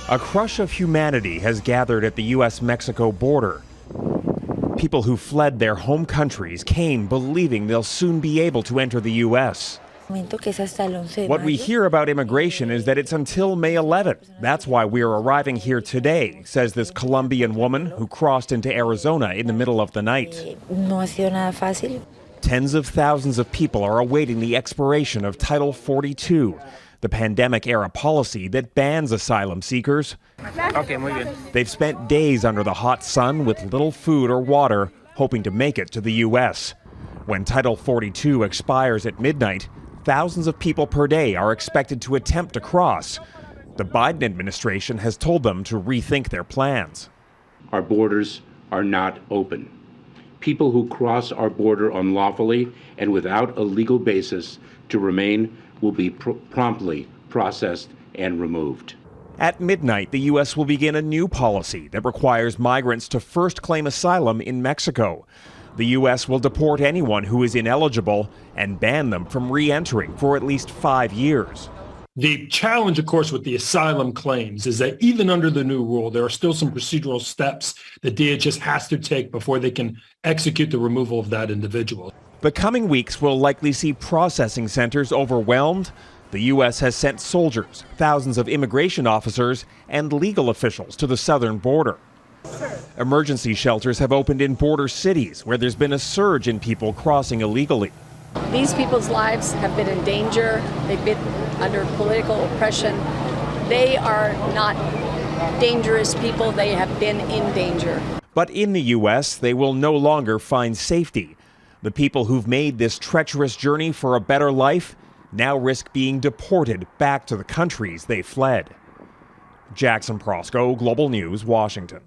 A crush of humanity has gathered at the U.S.-Mexico border. People who fled their home countries came believing they'll soon be able to enter the U.S. What we hear about immigration is that it's until May 11th. That's why we're arriving here today, says this Colombian woman who crossed into Arizona in the middle of the night. Tens of thousands of people are awaiting the expiration of Title 42, the pandemic-era policy that bans asylum seekers. They've spent days under the hot sun with little food or water, hoping to make it to the U.S. When Title 42 expires at midnight, thousands of people per day are expected to attempt to cross. The Biden administration has told them to rethink their plans. Our borders are not open. People who cross our border unlawfully and without a legal basis to remain will be promptly processed and removed. At midnight, the U.S. will begin a new policy that requires migrants to first claim asylum in Mexico. The U.S. will deport anyone who is ineligible and ban them from re-entering for at least 5 years. The challenge, of course, with the asylum claims is that even under the new rule, there are still some procedural steps that DHS has to take before they can execute the removal of that individual. The coming weeks will likely see processing centers overwhelmed. The U.S. has sent soldiers, thousands of immigration officers, and legal officials to the southern border. Emergency shelters have opened in border cities where there's been a surge in people crossing illegally. These people's lives have been in danger. They've been under political oppression. They are not dangerous people. They have been in danger. But in the U.S., they will no longer find safety. The people who've made this treacherous journey for a better life now risk being deported back to the countries they fled. Jackson Proskow, Global News, Washington.